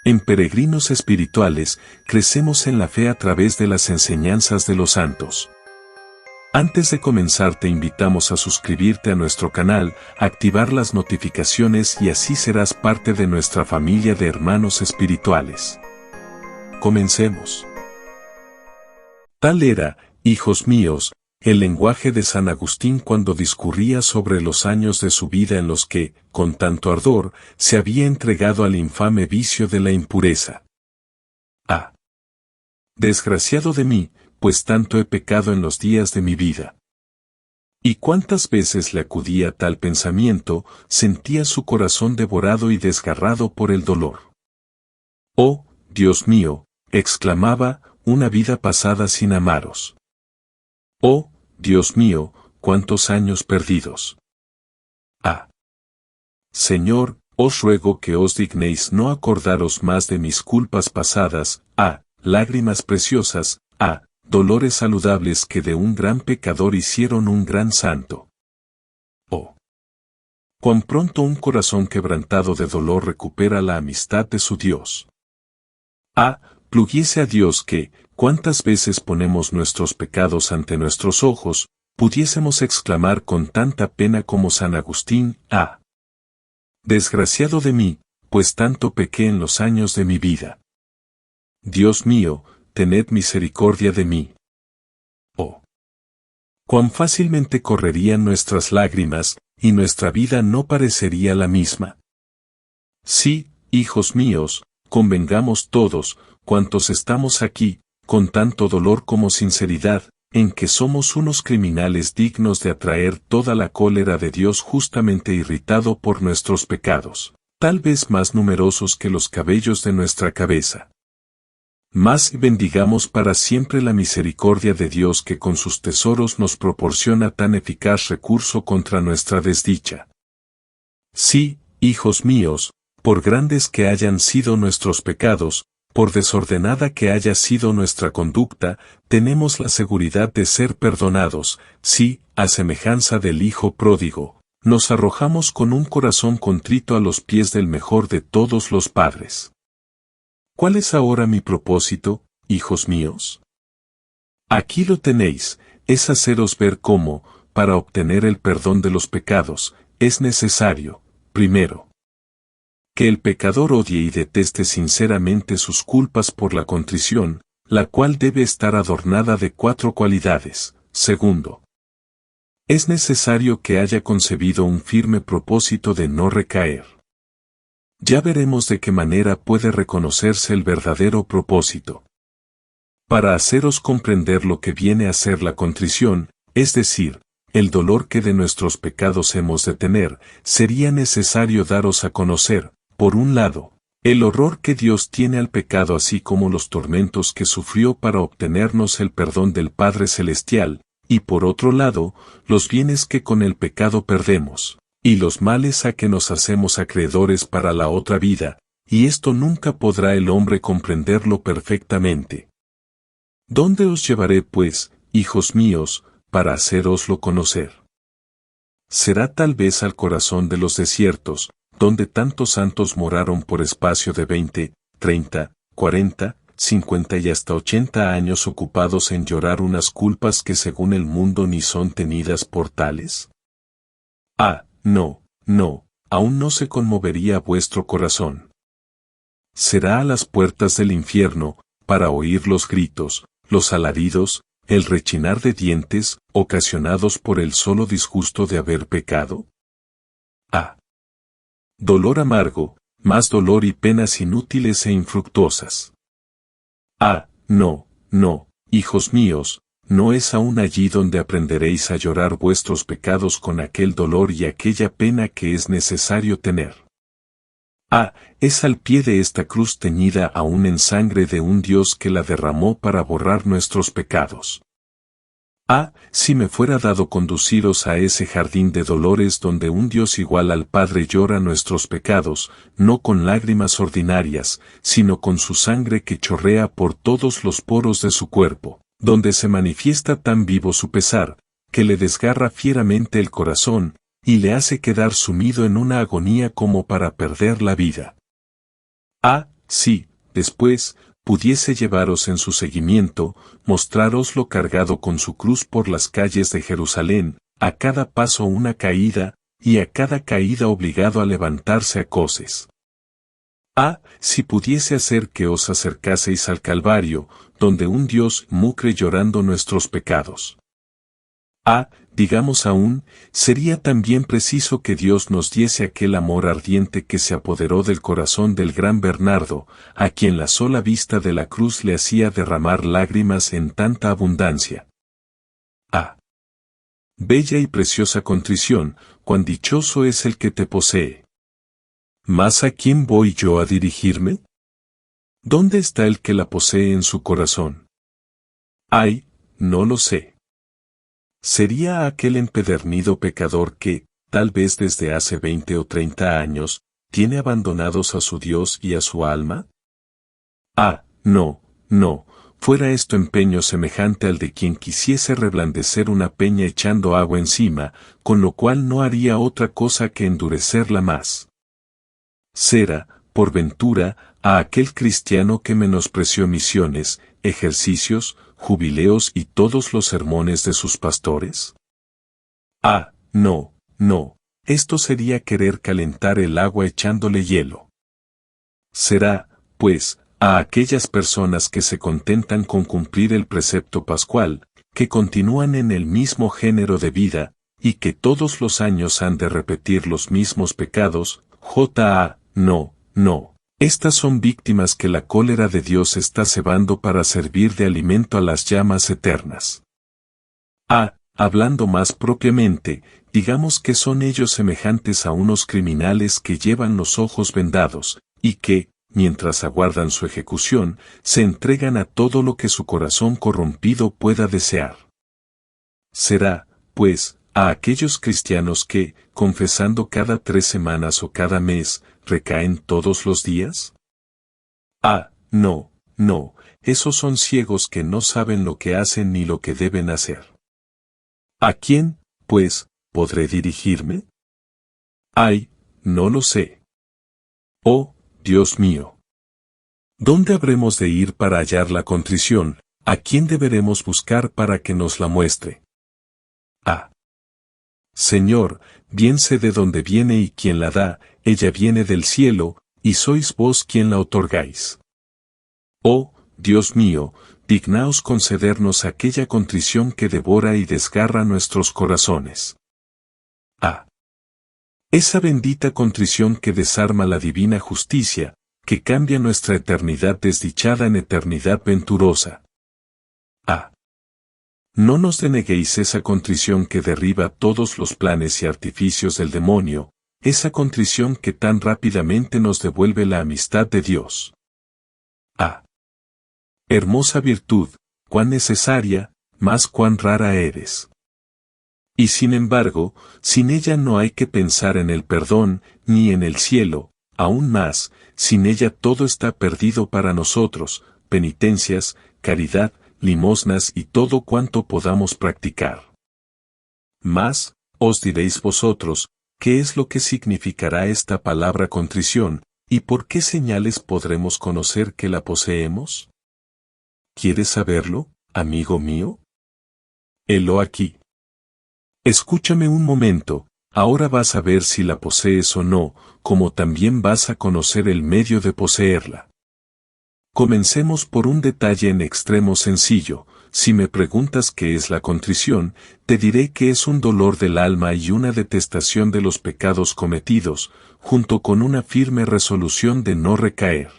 En Peregrinos Espirituales, crecemos en la fe a través de las enseñanzas de los santos. Antes de comenzar te invitamos a suscribirte a nuestro canal, activar las notificaciones y así serás parte de nuestra familia de hermanos espirituales. Comencemos. Tal era, hijos míos, el lenguaje de San Agustín cuando discurría sobre los años de su vida en los que, con tanto ardor, se había entregado al infame vicio de la impureza. Desgraciado de mí, pues tanto he pecado en los días de mi vida. Y cuántas veces le acudía tal pensamiento, sentía su corazón devorado y desgarrado por el dolor. Oh, Dios mío, exclamaba, una vida pasada sin amaros. Oh, Dios mío, cuántos años perdidos. Señor, os ruego que os dignéis no acordaros más de mis culpas pasadas, lágrimas preciosas, dolores saludables que de un gran pecador hicieron un gran santo. Oh, cuán pronto un corazón quebrantado de dolor recupera la amistad de su Dios. Pluguiese a Dios que, cuántas veces ponemos nuestros pecados ante nuestros ojos, pudiésemos exclamar con tanta pena como San Agustín, desgraciado de mí, pues tanto pequé en los años de mi vida. Dios mío, tened misericordia de mí. Oh, cuán fácilmente correrían nuestras lágrimas, y nuestra vida no parecería la misma. Sí, hijos míos, convengamos todos, cuantos estamos aquí, con tanto dolor como sinceridad, en que somos unos criminales dignos de atraer toda la cólera de Dios justamente irritado por nuestros pecados, tal vez más numerosos que los cabellos de nuestra cabeza. Mas bendigamos para siempre la misericordia de Dios que con sus tesoros nos proporciona tan eficaz recurso contra nuestra desdicha. Sí, hijos míos, por grandes que hayan sido nuestros pecados, por desordenada que haya sido nuestra conducta, tenemos la seguridad de ser perdonados, si, a semejanza del Hijo pródigo, nos arrojamos con un corazón contrito a los pies del mejor de todos los padres. ¿Cuál es ahora mi propósito, hijos míos? Aquí lo tenéis, es haceros ver cómo, para obtener el perdón de los pecados, es necesario, primero, que el pecador odie y deteste sinceramente sus culpas por la contrición, la cual debe estar adornada de 4 cualidades. Segundo, es necesario que haya concebido un firme propósito de no recaer. Ya veremos de qué manera puede reconocerse el verdadero propósito. Para haceros comprender lo que viene a ser la contrición, es decir, el dolor que de nuestros pecados hemos de tener, sería necesario daros a conocer, por un lado, el horror que Dios tiene al pecado así como los tormentos que sufrió para obtenernos el perdón del Padre Celestial, y por otro lado, los bienes que con el pecado perdemos, y los males a que nos hacemos acreedores para la otra vida, y esto nunca podrá el hombre comprenderlo perfectamente. ¿Dónde os llevaré pues, hijos míos, para hacéroslo conocer? Será tal vez al corazón de los desiertos, donde tantos santos moraron por espacio de 20, 30, 40, 50 y hasta 80 años ocupados en llorar unas culpas que según el mundo ni son tenidas por tales. No, aún no se conmovería vuestro corazón. Será a las puertas del infierno, para oír los gritos, los alaridos, el rechinar de dientes, ocasionados por el solo disgusto de haber pecado. Dolor amargo, más dolor y penas inútiles e infructuosas. No, hijos míos, no es aún allí donde aprenderéis a llorar vuestros pecados con aquel dolor y aquella pena que es necesario tener. Es al pie de esta cruz teñida aún en sangre de un Dios que la derramó para borrar nuestros pecados. Si me fuera dado conduciros a ese jardín de dolores donde un Dios igual al Padre llora nuestros pecados, no con lágrimas ordinarias, sino con su sangre que chorrea por todos los poros de su cuerpo, donde se manifiesta tan vivo su pesar, que le desgarra fieramente el corazón, y le hace quedar sumido en una agonía como para perder la vida. si, después, pudiese llevaros en su seguimiento, mostrároslo cargado con su cruz por las calles de Jerusalén, a cada paso una caída, y a cada caída obligado a levantarse a coces. Si pudiese hacer que os acercaseis al Calvario, donde un Dios mucre llorando nuestros pecados. Digamos aún, sería también preciso que Dios nos diese aquel amor ardiente que se apoderó del corazón del gran Bernardo, a quien la sola vista de la cruz le hacía derramar lágrimas en tanta abundancia. Bella y preciosa contrición, cuán dichoso es el que te posee. ¿Mas a quién voy yo a dirigirme? ¿Dónde está el que la posee en su corazón? No lo sé. ¿Sería aquel empedernido pecador que, tal vez desde hace 20 o 30 años, tiene abandonados a su Dios y a su alma? No, fuera esto empeño semejante al de quien quisiese reblandecer una peña echando agua encima, con lo cual no haría otra cosa que endurecerla más. ¿Será, por ventura, a aquel cristiano que menospreció misiones, ejercicios, jubileos y todos los sermones de sus pastores? No, esto sería querer calentar el agua echándole hielo. Será, pues, a aquellas personas que se contentan con cumplir el precepto pascual, que continúan en el mismo género de vida, y que todos los años han de repetir los mismos pecados. No. Estas son víctimas que la cólera de Dios está cebando para servir de alimento a las llamas eternas. Hablando más propiamente, digamos que son ellos semejantes a unos criminales que llevan los ojos vendados, y que, mientras aguardan su ejecución, se entregan a todo lo que su corazón corrompido pueda desear. Será, pues, a aquellos cristianos que, confesando cada 3 semanas o cada mes, recaen todos los días? No, esos son ciegos que no saben lo que hacen ni lo que deben hacer. ¿A quién, pues, podré dirigirme? No lo sé. Oh, Dios mío. ¿Dónde habremos de ir para hallar la contrición? ¿A quién deberemos buscar para que nos la muestre? Señor, bien sé de dónde viene y quién la da, ella viene del cielo, y sois vos quien la otorgáis. Oh, Dios mío, dignaos concedernos aquella contrición que devora y desgarra nuestros corazones. Esa bendita contrición que desarma la divina justicia, que cambia nuestra eternidad desdichada en eternidad venturosa. No nos deneguéis esa contrición que derriba todos los planes y artificios del demonio, esa contrición que tan rápidamente nos devuelve la amistad de Dios. Hermosa virtud, cuán necesaria, mas cuán rara eres. Y sin embargo, sin ella no hay que pensar en el perdón, ni en el cielo, aún más, sin ella todo está perdido para nosotros, penitencias, caridad, limosnas y todo cuanto podamos practicar. Mas, os diréis vosotros, ¿qué es lo que significará esta palabra contrición, y por qué señales podremos conocer que la poseemos? ¿Quieres saberlo, amigo mío? Helo aquí. Escúchame un momento, ahora vas a ver si la posees o no, como también vas a conocer el medio de poseerla. Comencemos por un detalle en extremo sencillo. Si me preguntas qué es la contrición, te diré que es un dolor del alma y una detestación de los pecados cometidos, junto con una firme resolución de no recaer.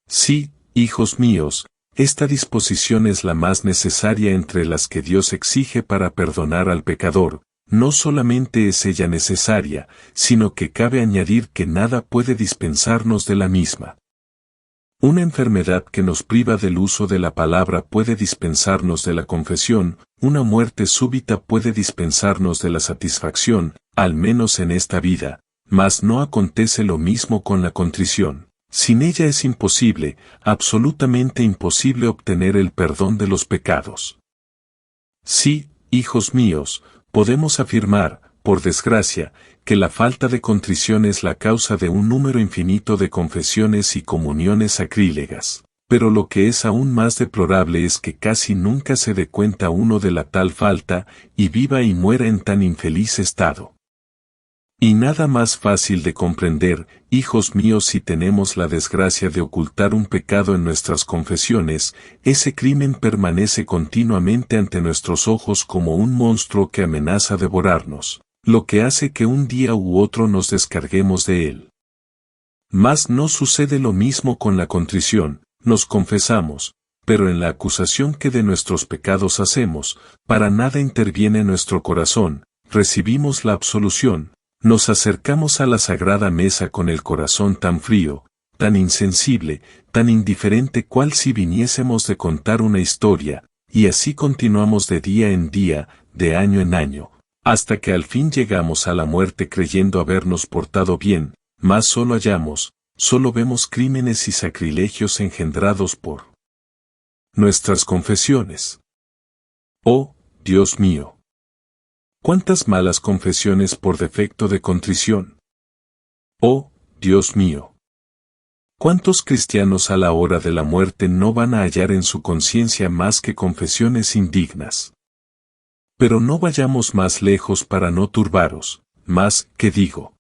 Sí, hijos míos, esta disposición es la más necesaria entre las que Dios exige para perdonar al pecador. No solamente es ella necesaria, sino que cabe añadir que nada puede dispensarnos de la misma. Una enfermedad que nos priva del uso de la palabra puede dispensarnos de la confesión, una muerte súbita puede dispensarnos de la satisfacción, al menos en esta vida, mas no acontece lo mismo con la contrición. Sin ella es imposible, absolutamente imposible obtener el perdón de los pecados. Sí, hijos míos, podemos afirmar, por desgracia, que la falta de contrición es la causa de un número infinito de confesiones y comuniones sacrílegas. Pero lo que es aún más deplorable es que casi nunca se dé cuenta uno de la tal falta, y viva y muera en tan infeliz estado. Y nada más fácil de comprender, hijos míos, si tenemos la desgracia de ocultar un pecado en nuestras confesiones, ese crimen permanece continuamente ante nuestros ojos como un monstruo que amenaza devorarnos, lo que hace que un día u otro nos descarguemos de él. Mas no sucede lo mismo con la contrición. Nos confesamos, pero en la acusación que de nuestros pecados hacemos, para nada interviene nuestro corazón, recibimos la absolución, nos acercamos a la sagrada mesa con el corazón tan frío, tan insensible, tan indiferente cual si viniésemos de contar una historia, y así continuamos de día en día, de año en año, hasta que al fin llegamos a la muerte creyendo habernos portado bien, mas solo vemos crímenes y sacrilegios engendrados por nuestras confesiones. Oh, Dios mío. ¿Cuántas malas confesiones por defecto de contrición? Oh, Dios mío. ¿Cuántos cristianos a la hora de la muerte no van a hallar en su conciencia más que confesiones indignas? Pero no vayamos más lejos para no turbaros, más, ¿qué digo?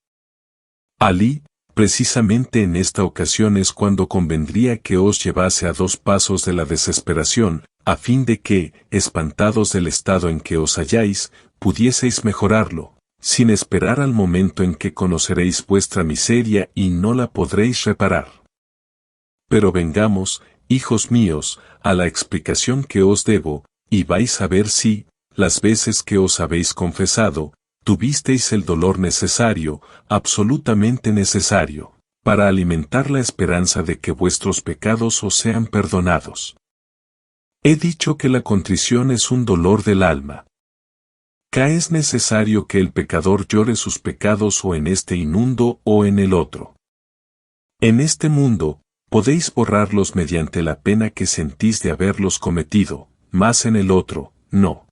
Alí, precisamente en esta ocasión es cuando convendría que os llevase a 2 pasos de la desesperación, a fin de que, espantados del estado en que os halláis, pudieseis mejorarlo, sin esperar al momento en que conoceréis vuestra miseria y no la podréis reparar. Pero vengamos, hijos míos, a la explicación que os debo, y vais a ver si, las veces que os habéis confesado, tuvisteis el dolor necesario, absolutamente necesario, para alimentar la esperanza de que vuestros pecados os sean perdonados. He dicho que la contrición es un dolor del alma. ¿Es necesario que el pecador llore sus pecados o en este inmundo o en el otro? En este mundo, podéis borrarlos mediante la pena que sentís de haberlos cometido, mas en el otro, no.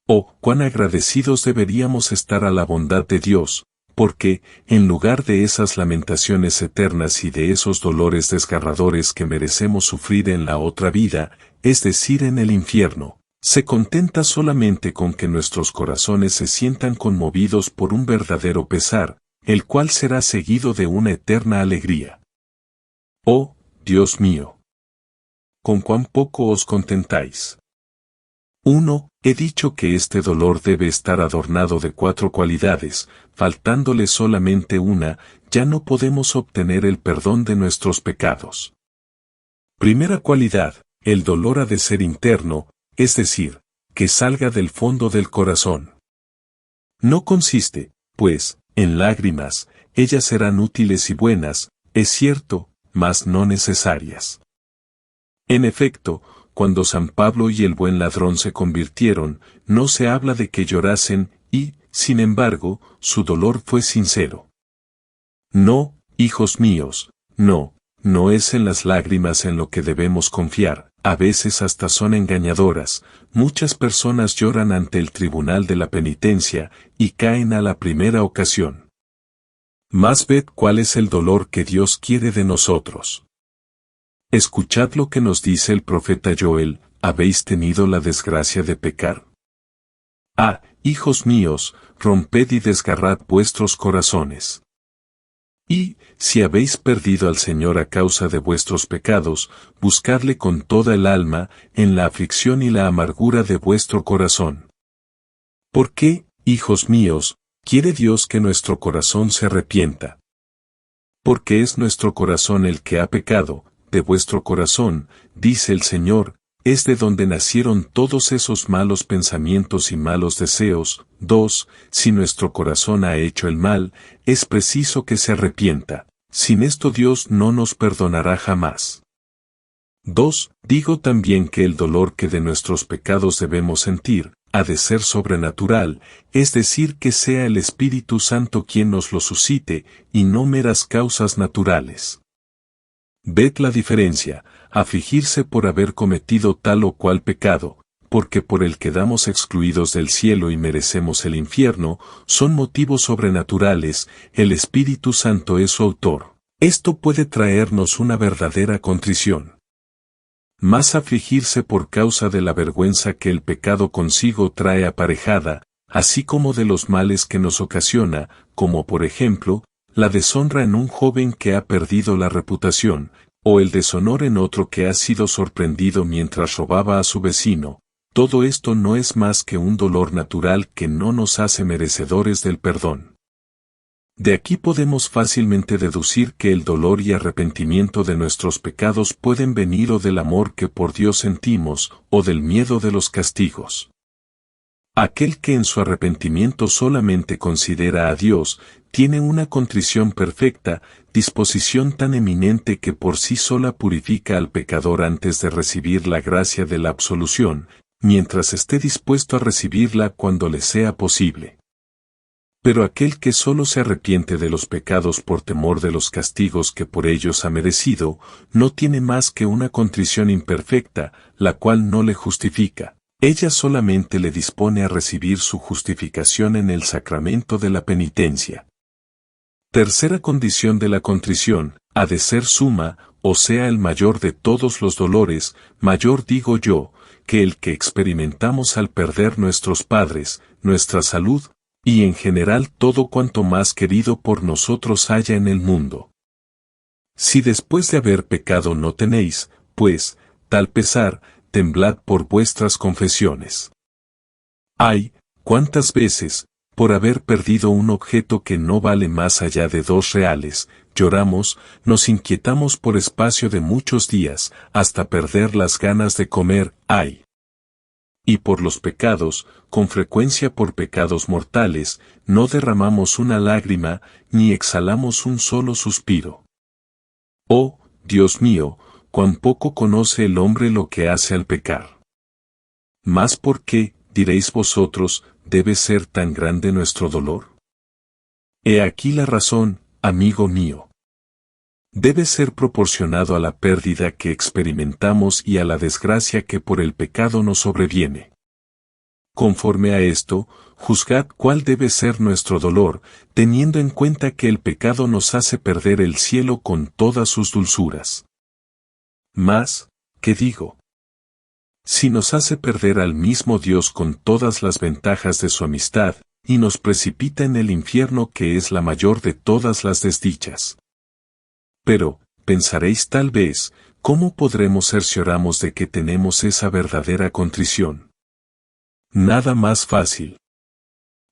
Oh, cuán agradecidos deberíamos estar a la bondad de Dios, porque, en lugar de esas lamentaciones eternas y de esos dolores desgarradores que merecemos sufrir en la otra vida, es decir, en el infierno, se contenta solamente con que nuestros corazones se sientan conmovidos por un verdadero pesar, el cual será seguido de una eterna alegría. Oh, Dios mío. ¿Con cuán poco os contentáis? 1. He dicho que este dolor debe estar adornado de 4 cualidades, faltándole solamente una, ya no podemos obtener el perdón de nuestros pecados. Primera cualidad, el dolor ha de ser interno, es decir, que salga del fondo del corazón. No consiste, pues, en lágrimas, ellas serán útiles y buenas, es cierto, mas no necesarias. En efecto, cuando San Pablo y el buen ladrón se convirtieron, no se habla de que llorasen, y, sin embargo, su dolor fue sincero. No, hijos míos, no es en las lágrimas en lo que debemos confiar, a veces hasta son engañadoras, muchas personas lloran ante el tribunal de la penitencia, y caen a la primera ocasión. Mas ved cuál es el dolor que Dios quiere de nosotros. Escuchad lo que nos dice el profeta Joel, ¿habéis tenido la desgracia de pecar? Ah, hijos míos, romped y desgarrad vuestros corazones. Y, si habéis perdido al Señor a causa de vuestros pecados, buscadle con toda el alma, en la aflicción y la amargura de vuestro corazón. ¿Por qué, hijos míos, quiere Dios que nuestro corazón se arrepienta? Porque es nuestro corazón el que ha pecado. De vuestro corazón, dice el Señor, es de donde nacieron todos esos malos pensamientos y malos deseos. 2. Si nuestro corazón ha hecho el mal, es preciso que se arrepienta. Sin esto Dios no nos perdonará jamás. 2. Digo también que el dolor que de nuestros pecados debemos sentir, ha de ser sobrenatural, es decir, que sea el Espíritu Santo quien nos lo suscite, y no meras causas naturales. Ved la diferencia, afligirse por haber cometido tal o cual pecado, porque por el quedamos excluidos del cielo y merecemos el infierno, son motivos sobrenaturales, el Espíritu Santo es su autor. Esto puede traernos una verdadera contrición. Más afligirse por causa de la vergüenza que el pecado consigo trae aparejada, así como de los males que nos ocasiona, como por ejemplo, la deshonra en un joven que ha perdido la reputación, o el deshonor en otro que ha sido sorprendido mientras robaba a su vecino. Todo esto no es más que un dolor natural que no nos hace merecedores del perdón. De aquí podemos fácilmente deducir que el dolor y arrepentimiento de nuestros pecados pueden venir o del amor que por Dios sentimos, o del miedo de los castigos. Aquel que en su arrepentimiento solamente considera a Dios, tiene una contrición perfecta, disposición tan eminente que por sí sola purifica al pecador antes de recibir la gracia de la absolución, mientras esté dispuesto a recibirla cuando le sea posible. Pero aquel que solo se arrepiente de los pecados por temor de los castigos que por ellos ha merecido, no tiene más que una contrición imperfecta, la cual no le justifica. Ella solamente le dispone a recibir su justificación en el sacramento de la penitencia. Tercera condición de la contrición, ha de ser suma, o sea el mayor de todos los dolores, mayor digo yo, que el que experimentamos al perder nuestros padres, nuestra salud, y en general todo cuanto más querido por nosotros haya en el mundo. Si después de haber pecado no tenéis, pues, tal pesar, temblad por vuestras confesiones. Ay, cuántas veces, por haber perdido un objeto que no vale más allá de 2 reales, lloramos, nos inquietamos por espacio de muchos días, hasta perder las ganas de comer, ay. Y por los pecados, con frecuencia por pecados mortales, no derramamos una lágrima, ni exhalamos un solo suspiro. Oh, Dios mío, cuán poco conoce el hombre lo que hace al pecar. Mas ¿por qué, diréis vosotros, debe ser tan grande nuestro dolor? He aquí la razón, amigo mío. Debe ser proporcionado a la pérdida que experimentamos y a la desgracia que por el pecado nos sobreviene. Conforme a esto, juzgad cuál debe ser nuestro dolor, teniendo en cuenta que el pecado nos hace perder el cielo con todas sus dulzuras. Mas, ¿qué digo? Si nos hace perder al mismo Dios con todas las ventajas de su amistad, y nos precipita en el infierno que es la mayor de todas las desdichas. Pero, pensaréis tal vez, ¿cómo podremos cerciorarnos de que tenemos esa verdadera contrición? Nada más fácil.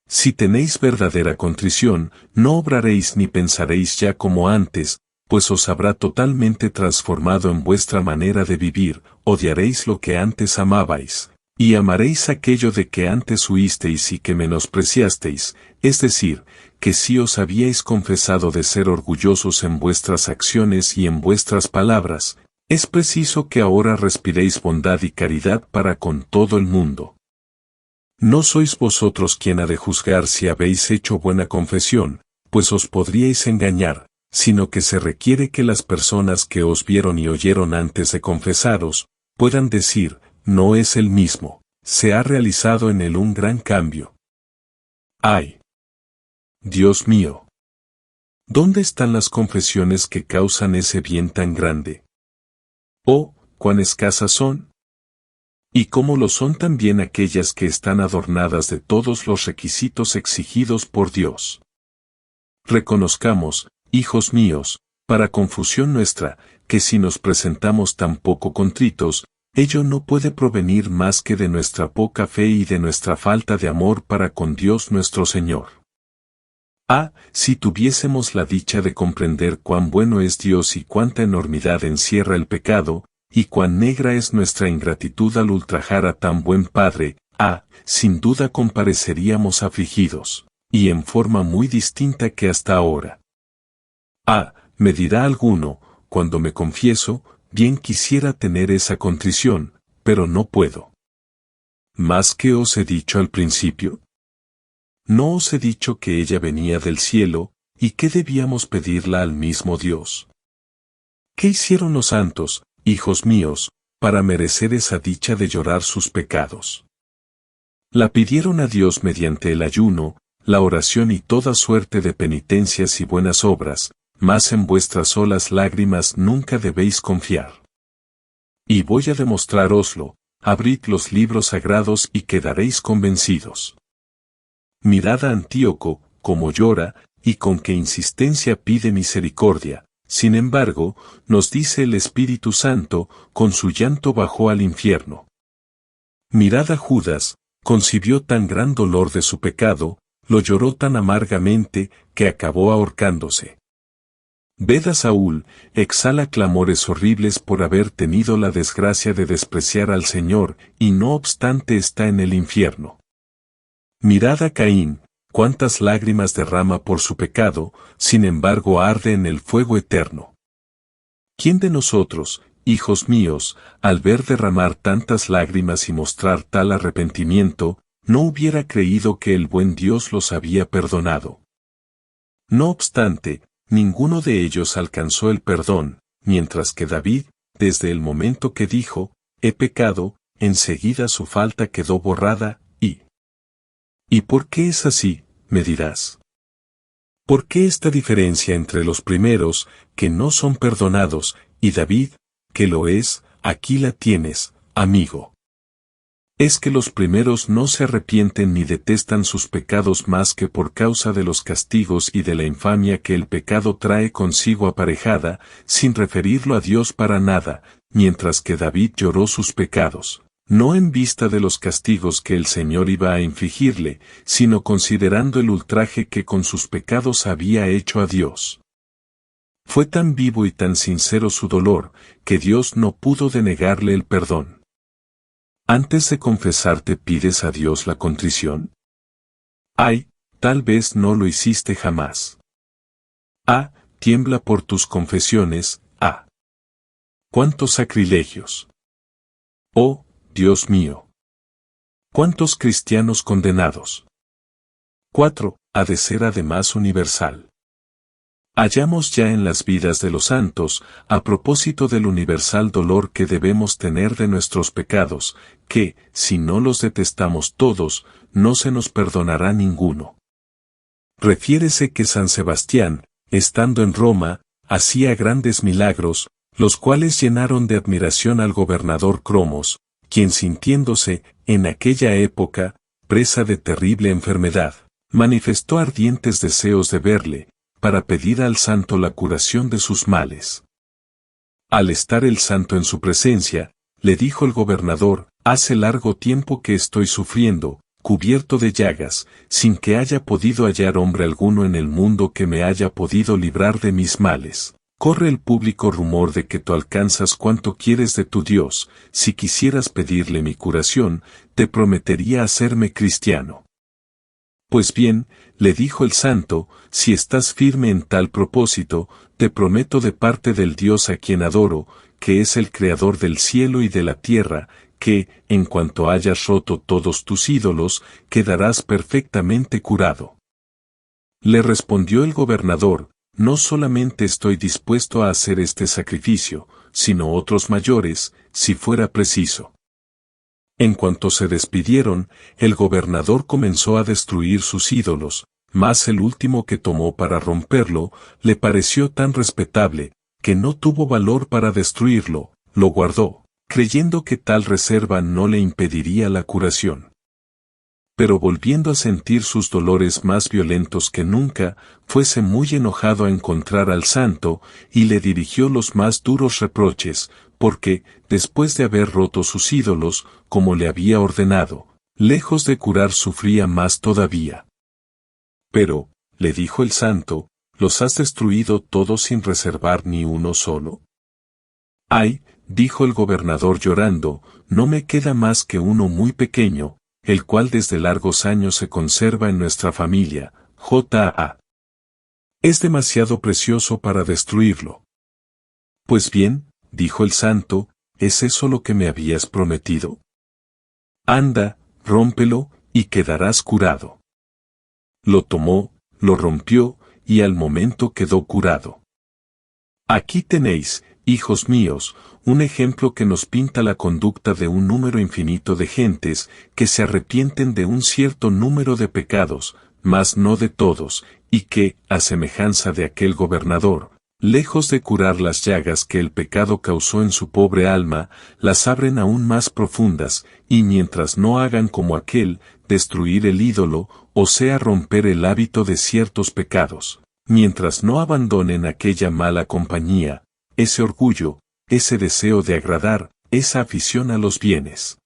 Si tenéis verdadera contrición, no obraréis ni pensaréis ya como antes, pues os habrá totalmente transformado en vuestra manera de vivir, odiaréis lo que antes amabais, y amaréis aquello de que antes huisteis y que menospreciasteis, es decir, que si os habíais confesado de ser orgullosos en vuestras acciones y en vuestras palabras, es preciso que ahora respiréis bondad y caridad para con todo el mundo. No sois vosotros quien ha de juzgar si habéis hecho buena confesión, pues os podríais engañar, sino que se requiere que las personas que os vieron y oyeron antes de confesaros, puedan decir, no es el mismo, se ha realizado en él un gran cambio. ¡Ay! Dios mío. ¿Dónde están las confesiones que causan ese bien tan grande? Oh, cuán escasas son. Y cómo lo son también aquellas que están adornadas de todos los requisitos exigidos por Dios. Reconozcamos, hijos míos, para confusión nuestra, que si nos presentamos tan poco contritos, ello no puede provenir más que de nuestra poca fe y de nuestra falta de amor para con Dios nuestro Señor. Ah, si tuviésemos la dicha de comprender cuán bueno es Dios y cuánta enormidad encierra el pecado, y cuán negra es nuestra ingratitud al ultrajar a tan buen Padre, sin duda compareceríamos afligidos, y en forma muy distinta que hasta ahora. Me dirá alguno, cuando me confieso, bien quisiera tener esa contrición, pero no puedo. ¿Más que os he dicho al principio? ¿No os he dicho que ella venía del cielo, y que debíamos pedirla al mismo Dios? ¿Qué hicieron los santos, hijos míos, para merecer esa dicha de llorar sus pecados. La pidieron a Dios mediante el ayuno, la oración y toda suerte de penitencias y buenas obras, mas en vuestras solas lágrimas nunca debéis confiar. Y voy a demostrároslo, abrid los libros sagrados y quedaréis convencidos. Mirad a Antíoco, como llora, y con qué insistencia pide misericordia. Sin embargo, nos dice el Espíritu Santo, con su llanto bajó al infierno. Mirad a Judas, concibió tan gran dolor de su pecado, lo lloró tan amargamente, que acabó ahorcándose. Ved a Saúl, exhala clamores horribles por haber tenido la desgracia de despreciar al Señor, y no obstante está en el infierno. Mirad a Caín, cuántas lágrimas derrama por su pecado, sin embargo arde en el fuego eterno. ¿Quién de nosotros, hijos míos, al ver derramar tantas lágrimas y mostrar tal arrepentimiento, no hubiera creído que el buen Dios los había perdonado? No obstante, ninguno de ellos alcanzó el perdón, mientras que David, desde el momento que dijo, he pecado, enseguida su falta quedó borrada, ¿Y por qué es así?, me dirás. ¿Por qué esta diferencia entre los primeros, que no son perdonados, y David, que lo es? Aquí la tienes, amigo. Es que los primeros no se arrepienten ni detestan sus pecados más que por causa de los castigos y de la infamia que el pecado trae consigo aparejada, sin referirlo a Dios para nada, mientras que David lloró sus pecados, no en vista de los castigos que el Señor iba a infligirle, sino considerando el ultraje que con sus pecados había hecho a Dios. Fue tan vivo y tan sincero su dolor, que Dios no pudo denegarle el perdón. Antes de confesarte pides a Dios la contrición. Ay, tal vez no lo hiciste jamás. Ah, tiembla por tus confesiones, ah. ¡Cuántos sacrilegios! Oh, Dios mío. ¿Cuántos cristianos condenados? 4. Ha de ser además universal. Hallamos ya en las vidas de los santos, a propósito del universal dolor que debemos tener de nuestros pecados, que, si no los detestamos todos, no se nos perdonará ninguno. Refiérese que San Sebastián, estando en Roma, hacía grandes milagros, los cuales llenaron de admiración al gobernador Cromos, quien sintiéndose, en aquella época, presa de terrible enfermedad, manifestó ardientes deseos de verle, para pedir al santo la curación de sus males. Al estar el santo en su presencia, le dijo el gobernador, hace largo tiempo que estoy sufriendo, cubierto de llagas, sin que haya podido hallar hombre alguno en el mundo que me haya podido librar de mis males. Corre el público rumor de que tú alcanzas cuanto quieres de tu Dios, si quisieras pedirle mi curación, te prometería hacerme cristiano. Pues bien, le dijo el santo, si estás firme en tal propósito, te prometo de parte del Dios a quien adoro, que es el creador del cielo y de la tierra, que, en cuanto hayas roto todos tus ídolos, quedarás perfectamente curado. Le respondió el gobernador, no solamente estoy dispuesto a hacer este sacrificio, sino otros mayores, si fuera preciso. En cuanto se despidieron, el gobernador comenzó a destruir sus ídolos, mas el último que tomó para romperlo, le pareció tan respetable, que no tuvo valor para destruirlo, lo guardó, creyendo que tal reserva no le impediría la curación. Pero volviendo a sentir sus dolores más violentos que nunca, fuese muy enojado a encontrar al santo, y le dirigió los más duros reproches, porque, después de haber roto sus ídolos, como le había ordenado, lejos de curar sufría más todavía. Pero, le dijo el santo, ¿los has destruido todos sin reservar ni uno solo? Ay, dijo el gobernador llorando, no me queda más que uno muy pequeño, el cual desde largos años se conserva en nuestra familia, J.A. Es demasiado precioso para destruirlo. Pues bien, dijo el santo, ¿es eso lo que me habías prometido? Anda, rómpelo, y quedarás curado. Lo tomó, lo rompió, y al momento quedó curado. Aquí tenéis, hijos míos, un ejemplo que nos pinta la conducta de un número infinito de gentes que se arrepienten de un cierto número de pecados, mas no de todos, y que, a semejanza de aquel gobernador, lejos de curar las llagas que el pecado causó en su pobre alma, las abren aún más profundas, y mientras no hagan como aquel, destruir el ídolo, o sea romper el hábito de ciertos pecados, mientras no abandonen aquella mala compañía, ese orgullo, ese deseo de agradar, esa afición a los bienes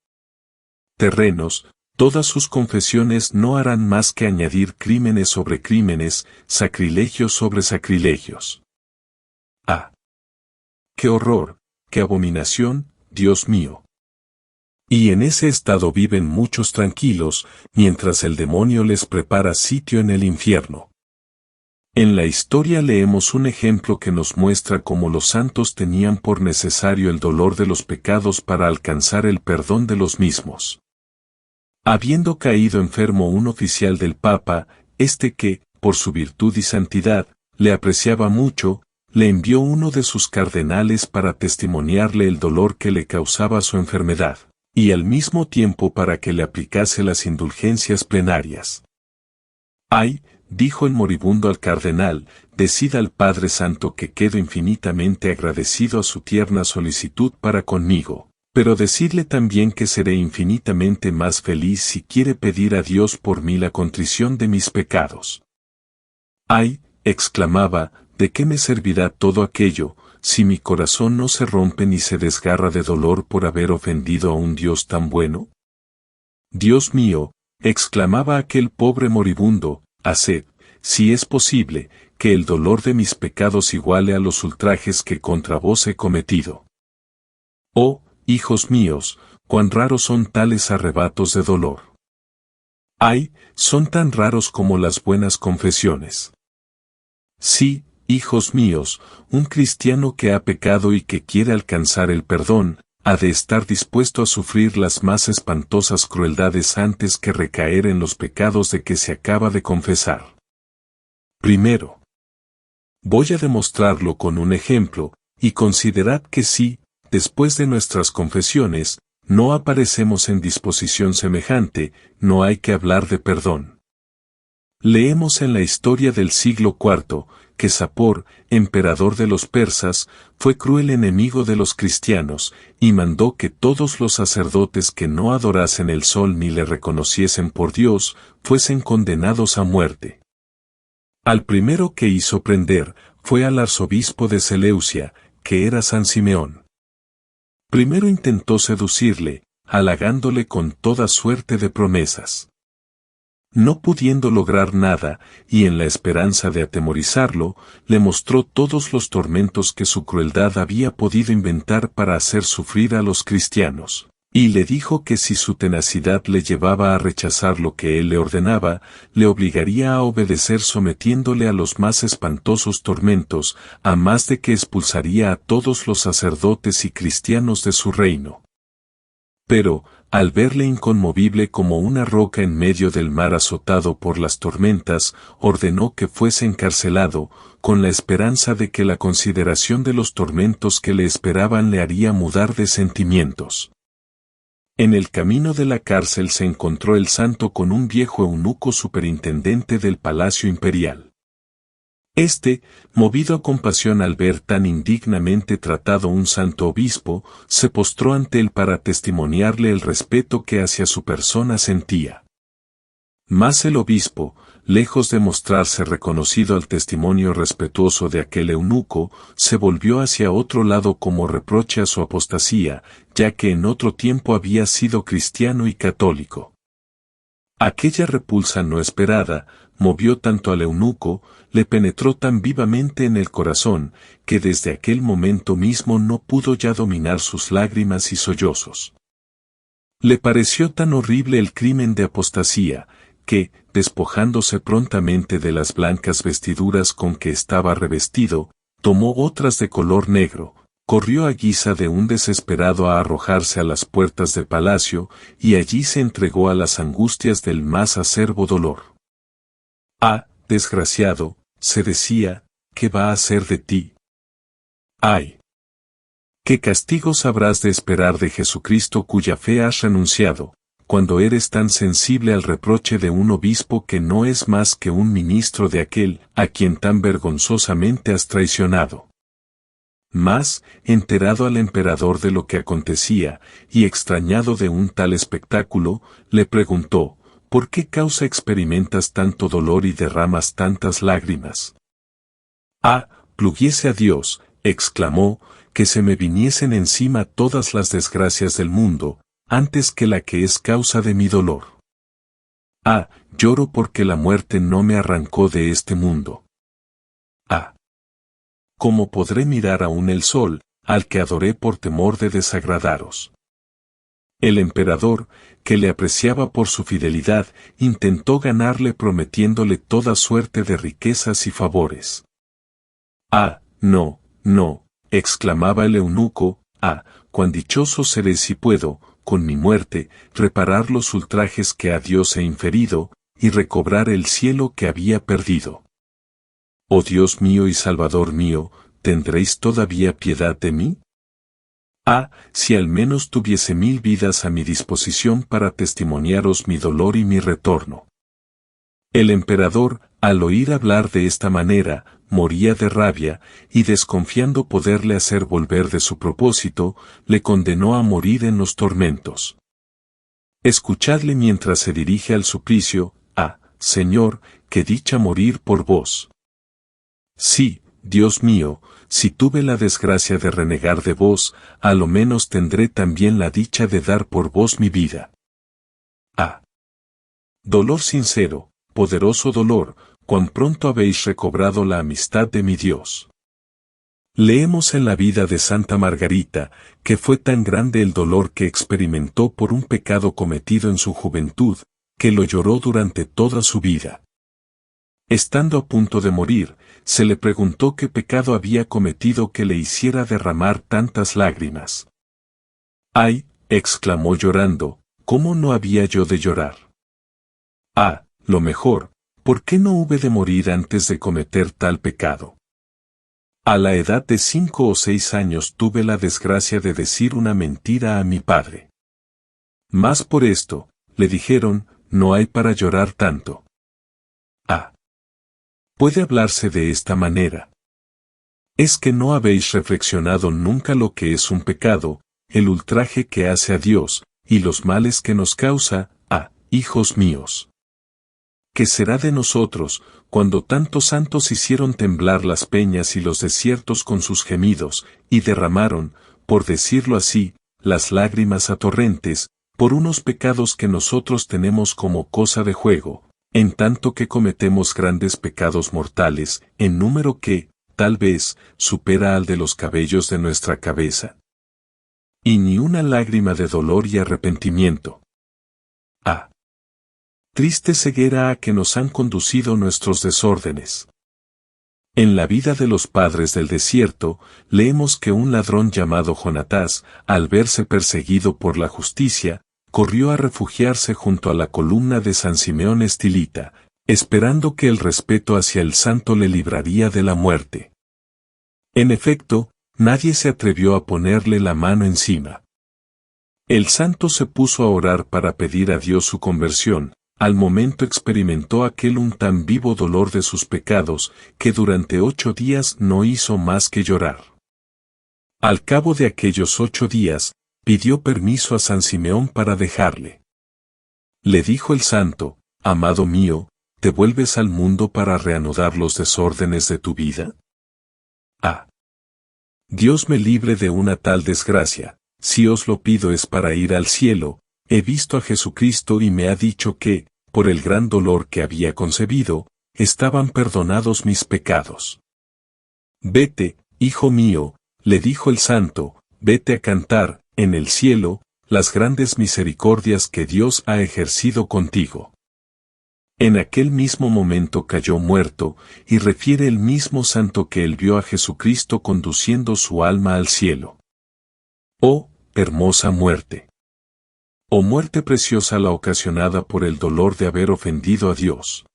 terrenos, todas sus confesiones no harán más que añadir crímenes sobre crímenes, sacrilegios sobre sacrilegios. ¡Ah! ¡Qué horror, qué abominación, Dios mío! Y en ese estado viven muchos tranquilos, mientras el demonio les prepara sitio en el infierno. En la historia leemos un ejemplo que nos muestra cómo los santos tenían por necesario el dolor de los pecados para alcanzar el perdón de los mismos. Habiendo caído enfermo un oficial del Papa, este que, por su virtud y santidad, le apreciaba mucho, le envió uno de sus cardenales para testimoniarle el dolor que le causaba su enfermedad, y al mismo tiempo para que le aplicase las indulgencias plenarias. «Ay», dijo el moribundo al cardenal, «decid al Padre Santo que quedo infinitamente agradecido a su tierna solicitud para conmigo, pero decidle también que seré infinitamente más feliz si quiere pedir a Dios por mí la contrición de mis pecados». «Ay», exclamaba, «¿de qué me servirá todo aquello, si mi corazón no se rompe ni se desgarra de dolor por haber ofendido a un Dios tan bueno?» «Dios mío», exclamaba aquel pobre moribundo, «haced, si es posible, que el dolor de mis pecados iguale a los ultrajes que contra vos he cometido». Oh, hijos míos, cuán raros son tales arrebatos de dolor. Ay, son tan raros como las buenas confesiones. Sí, hijos míos, un cristiano que ha pecado y que quiere alcanzar el perdón, ha de estar dispuesto a sufrir las más espantosas crueldades antes que recaer en los pecados de que se acaba de confesar. Primero, voy a demostrarlo con un ejemplo, y considerad que si, después de nuestras confesiones, no aparecemos en disposición semejante, no hay que hablar de perdón. Leemos en la historia del siglo IV, que Sapor, emperador de los persas, fue cruel enemigo de los cristianos, y mandó que todos los sacerdotes que no adorasen el sol ni le reconociesen por Dios, fuesen condenados a muerte. Al primero que hizo prender, fue al arzobispo de Seleucia, que era San Simeón. Primero intentó seducirle, halagándole con toda suerte de promesas. No pudiendo lograr nada, y en la esperanza de atemorizarlo, le mostró todos los tormentos que su crueldad había podido inventar para hacer sufrir a los cristianos, y le dijo que si su tenacidad le llevaba a rechazar lo que él le ordenaba, le obligaría a obedecer sometiéndole a los más espantosos tormentos, a más de que expulsaría a todos los sacerdotes y cristianos de su reino. Pero, al verle inconmovible como una roca en medio del mar azotado por las tormentas, ordenó que fuese encarcelado, con la esperanza de que la consideración de los tormentos que le esperaban le haría mudar de sentimientos. En el camino de la cárcel se encontró el santo con un viejo eunuco superintendente del palacio imperial. Este, movido a compasión al ver tan indignamente tratado un santo obispo, se postró ante él para testimoniarle el respeto que hacia su persona sentía. Mas el obispo, lejos de mostrarse reconocido al testimonio respetuoso de aquel eunuco, se volvió hacia otro lado como reproche a su apostasía, ya que en otro tiempo había sido cristiano y católico. Aquella repulsa no esperada, movió tanto al eunuco, le penetró tan vivamente en el corazón, que desde aquel momento mismo no pudo ya dominar sus lágrimas y sollozos. Le pareció tan horrible el crimen de apostasía, que, despojándose prontamente de las blancas vestiduras con que estaba revestido, tomó otras de color negro, corrió a guisa de un desesperado a arrojarse a las puertas del palacio, y allí se entregó a las angustias del más acerbo dolor. «Ah, desgraciado», se decía, «¿qué va a hacer de ti? ¡Ay! ¿Qué castigos habrás de esperar de Jesucristo cuya fe has renunciado, cuando eres tan sensible al reproche de un obispo que no es más que un ministro de aquel a quien tan vergonzosamente has traicionado? Mas, enterado al emperador de lo que acontecía, y extrañado de un tal espectáculo, le preguntó, ¿por qué causa experimentas tanto dolor y derramas tantas lágrimas? Pluguiese a Dios, exclamó, que se me viniesen encima todas las desgracias del mundo, antes que la que es causa de mi dolor. Lloro porque la muerte no me arrancó de este mundo. ¿Cómo podré mirar aún el sol, al que adoré por temor de desagradaros? El emperador, que le apreciaba por su fidelidad, intentó ganarle prometiéndole toda suerte de riquezas y favores. No, exclamaba el eunuco, cuán dichoso seré si puedo, con mi muerte, reparar los ultrajes que a Dios he inferido, y recobrar el cielo que había perdido. Oh Dios mío y Salvador mío, ¿tendréis todavía piedad de mí? Si al menos tuviese 1000 vidas a mi disposición para testimoniaros mi dolor y mi retorno. El emperador, al oír hablar de esta manera, moría de rabia, y desconfiando poderle hacer volver de su propósito, le condenó a morir en los tormentos. Escuchadle mientras se dirige al suplicio, Señor, qué dicha morir por vos. Sí, Dios mío, si tuve la desgracia de renegar de vos, a lo menos tendré también la dicha de dar por vos mi vida. Dolor sincero, poderoso dolor, cuán pronto habéis recobrado la amistad de mi Dios. Leemos en la vida de Santa Margarita, que fue tan grande el dolor que experimentó por un pecado cometido en su juventud, que lo lloró durante toda su vida. Estando a punto de morir, se le preguntó qué pecado había cometido que le hiciera derramar tantas lágrimas. ¡Ay!, exclamó llorando, ¿cómo no había yo de llorar? Lo mejor, ¿por qué no hube de morir antes de cometer tal pecado? A la edad de 5 o 6 años tuve la desgracia de decir una mentira a mi padre. Mas por esto, le dijeron, no hay para llorar tanto. Puede hablarse de esta manera. ¿Es que no habéis reflexionado nunca lo que es un pecado, el ultraje que hace a Dios, y los males que nos causa, hijos míos? ¿Qué será de nosotros, cuando tantos santos hicieron temblar las peñas y los desiertos con sus gemidos, y derramaron, por decirlo así, las lágrimas a torrentes, por unos pecados que nosotros tenemos como cosa de juego, en tanto que cometemos grandes pecados mortales, en número que, tal vez, supera al de los cabellos de nuestra cabeza? Y ni una lágrima de dolor y arrepentimiento. Triste ceguera a que nos han conducido nuestros desórdenes. En la vida de los padres del desierto, leemos que un ladrón llamado Jonatás, al verse perseguido por la justicia, corrió a refugiarse junto a la columna de San Simeón Estilita, esperando que el respeto hacia el santo le libraría de la muerte. En efecto, nadie se atrevió a ponerle la mano encima. El santo se puso a orar para pedir a Dios su conversión. Al momento experimentó aquel un tan vivo dolor de sus pecados, que durante 8 días no hizo más que llorar. Al cabo de aquellos 8 días, pidió permiso a San Simeón para dejarle. Le dijo el santo, amado mío, ¿te vuelves al mundo para reanudar los desórdenes de tu vida? Dios me libre de una tal desgracia, si os lo pido es para ir al cielo. He visto a Jesucristo y me ha dicho que, por el gran dolor que había concebido, estaban perdonados mis pecados. Vete, hijo mío, le dijo el santo, vete a cantar, en el cielo, las grandes misericordias que Dios ha ejercido contigo. En aquel mismo momento cayó muerto, y refiere el mismo santo que él vio a Jesucristo conduciendo su alma al cielo. ¡Oh, hermosa muerte! ¡Oh muerte preciosa la ocasionada por el dolor de haber ofendido a Dios!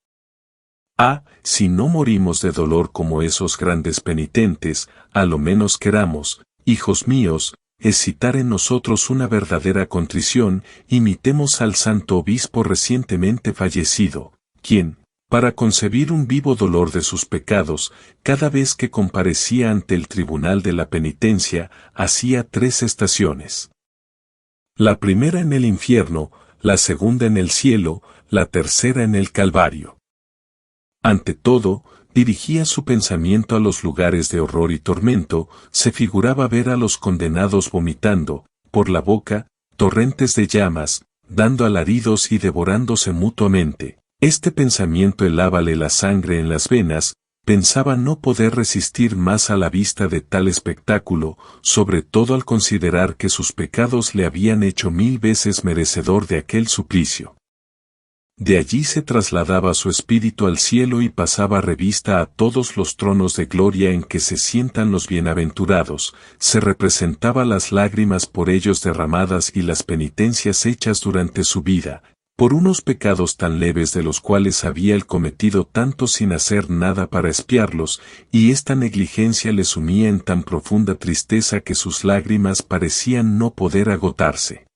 Si no morimos de dolor como esos grandes penitentes, a lo menos queramos, hijos míos, excitar en nosotros una verdadera contrición, imitemos al santo obispo recientemente fallecido, quien, para concebir un vivo dolor de sus pecados, cada vez que comparecía ante el tribunal de la penitencia, hacía 3 estaciones. La primera en el infierno, la segunda en el cielo, la tercera en el Calvario. Ante todo, dirigía su pensamiento a los lugares de horror y tormento, se figuraba ver a los condenados vomitando, por la boca, torrentes de llamas, dando alaridos y devorándose mutuamente. Este pensamiento helábale la sangre en las venas, pensaba no poder resistir más a la vista de tal espectáculo, sobre todo al considerar que sus pecados le habían hecho 1000 veces merecedor de aquel suplicio. De allí se trasladaba su espíritu al cielo y pasaba revista a todos los tronos de gloria en que se sientan los bienaventurados, se representaba las lágrimas por ellos derramadas y las penitencias hechas durante su vida, por unos pecados tan leves de los cuales había él cometido tanto sin hacer nada para expiarlos, y esta negligencia le sumía en tan profunda tristeza que sus lágrimas parecían no poder agotarse.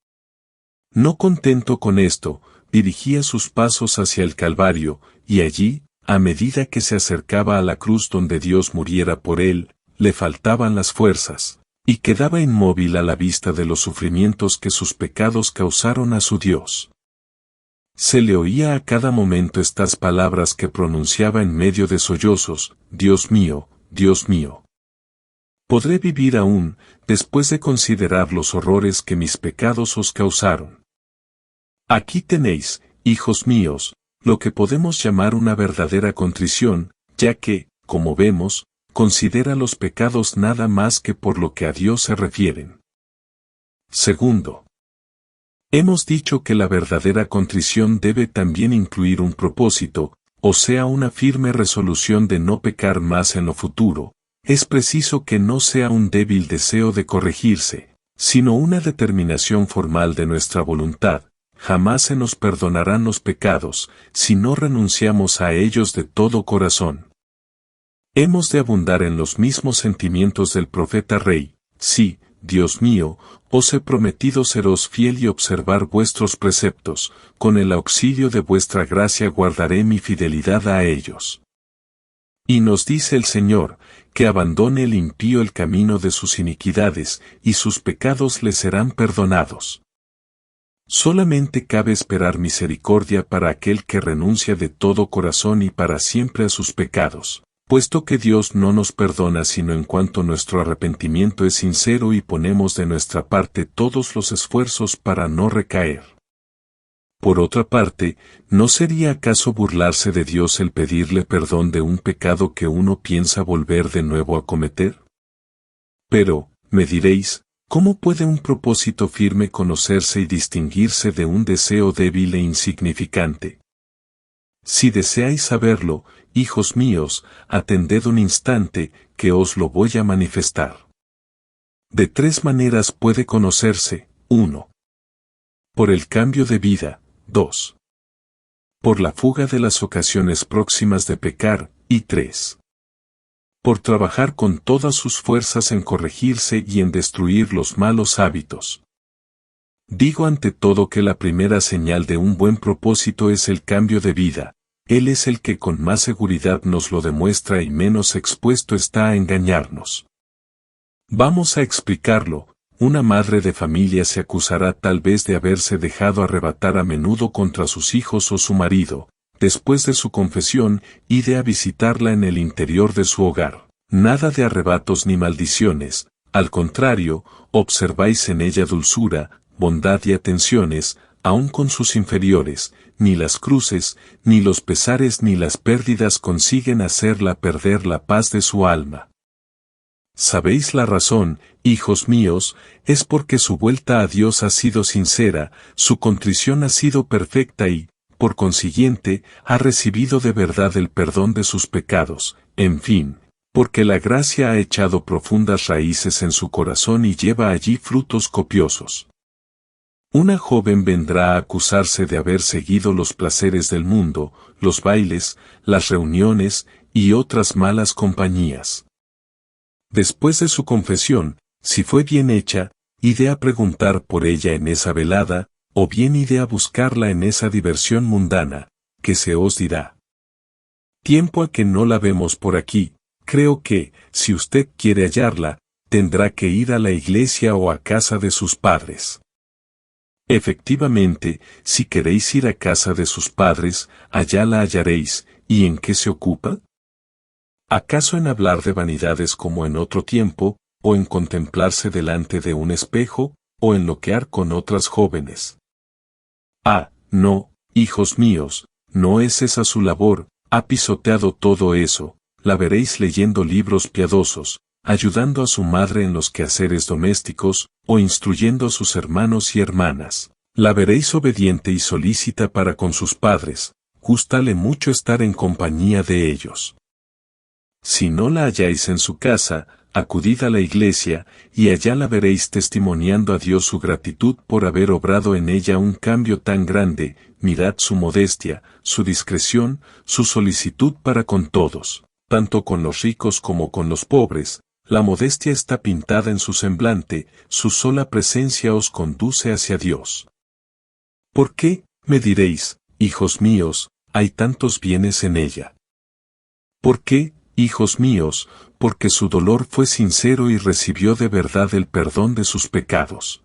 No contento con esto, dirigía sus pasos hacia el Calvario, y allí, a medida que se acercaba a la cruz donde Dios muriera por él, le faltaban las fuerzas, y quedaba inmóvil a la vista de los sufrimientos que sus pecados causaron a su Dios. Se le oía a cada momento estas palabras que pronunciaba en medio de sollozos: Dios mío, Dios mío. ¿Podré vivir aún, después de considerar los horrores que mis pecados os causaron? Aquí tenéis, hijos míos, lo que podemos llamar una verdadera contrición, ya que, como vemos, considera los pecados nada más que por lo que a Dios se refieren. Segundo, hemos dicho que la verdadera contrición debe también incluir un propósito, o sea, una firme resolución de no pecar más en lo futuro. Es preciso que no sea un débil deseo de corregirse, sino una determinación formal de nuestra voluntad. Jamás se nos perdonarán los pecados, si no renunciamos a ellos de todo corazón. Hemos de abundar en los mismos sentimientos del profeta rey: sí, Dios mío, os he prometido seros fiel y observar vuestros preceptos, con el auxilio de vuestra gracia guardaré mi fidelidad a ellos. Y nos dice el Señor, que abandone el impío el camino de sus iniquidades, y sus pecados le serán perdonados. Solamente cabe esperar misericordia para aquel que renuncia de todo corazón y para siempre a sus pecados, puesto que Dios no nos perdona sino en cuanto nuestro arrepentimiento es sincero y ponemos de nuestra parte todos los esfuerzos para no recaer. Por otra parte, ¿no sería acaso burlarse de Dios el pedirle perdón de un pecado que uno piensa volver de nuevo a cometer? Pero, me diréis, ¿cómo puede un propósito firme conocerse y distinguirse de un deseo débil e insignificante? Si deseáis saberlo, hijos míos, atended un instante, que os lo voy a manifestar. De 3 maneras puede conocerse: 1. Por el cambio de vida; 2. Por la fuga de las ocasiones próximas de pecar; y 3. Por trabajar con todas sus fuerzas en corregirse y en destruir los malos hábitos. Digo ante todo que la primera señal de un buen propósito es el cambio de vida. Él es el que con más seguridad nos lo demuestra y menos expuesto está a engañarnos. Vamos a explicarlo. Una madre de familia se acusará tal vez de haberse dejado arrebatar a menudo contra sus hijos o su marido, después de su confesión, ide a visitarla en el interior de su hogar. Nada de arrebatos ni maldiciones, al contrario, observáis en ella dulzura, bondad y atenciones, aun con sus inferiores. Ni las cruces, ni los pesares ni las pérdidas consiguen hacerla perder la paz de su alma. ¿Sabéis la razón, hijos míos? Es porque su vuelta a Dios ha sido sincera, su contrición ha sido perfecta y, por consiguiente, ha recibido de verdad el perdón de sus pecados, en fin, porque la gracia ha echado profundas raíces en su corazón y lleva allí frutos copiosos. Una joven vendrá a acusarse de haber seguido los placeres del mundo, los bailes, las reuniones, y otras malas compañías. Después de su confesión, Si fue bien hecha, iré a preguntar por ella en esa velada, o bien iré a buscarla en esa diversión mundana, que se os dirá. Tiempo a que no la vemos por aquí, creo que, si usted quiere hallarla, tendrá que ir a la iglesia o a casa de sus padres. Efectivamente, si queréis ir a casa de sus padres, allá la hallaréis. ¿Y en qué se ocupa? ¿Acaso en hablar de vanidades como en otro tiempo, o en contemplarse delante de un espejo, o en loquear con otras jóvenes? Ah, no, hijos míos, no es esa su labor, ha pisoteado todo eso, la veréis leyendo libros piadosos, ayudando a su madre en los quehaceres domésticos, o instruyendo a sus hermanos y hermanas. La veréis obediente y solícita para con sus padres, gústale mucho estar en compañía de ellos. Si no la halláis en su casa, acudid a la iglesia, y allá la veréis testimoniando a Dios su gratitud por haber obrado en ella un cambio tan grande. Mirad su modestia, su discreción, su solicitud para con todos, tanto con los ricos como con los pobres. La modestia está pintada en su semblante, su sola presencia os conduce hacia Dios. ¿Por qué, me diréis, hijos míos, hay tantos bienes en ella? ¿Por qué, hijos míos? Porque su dolor fue sincero y recibió de verdad el perdón de sus pecados.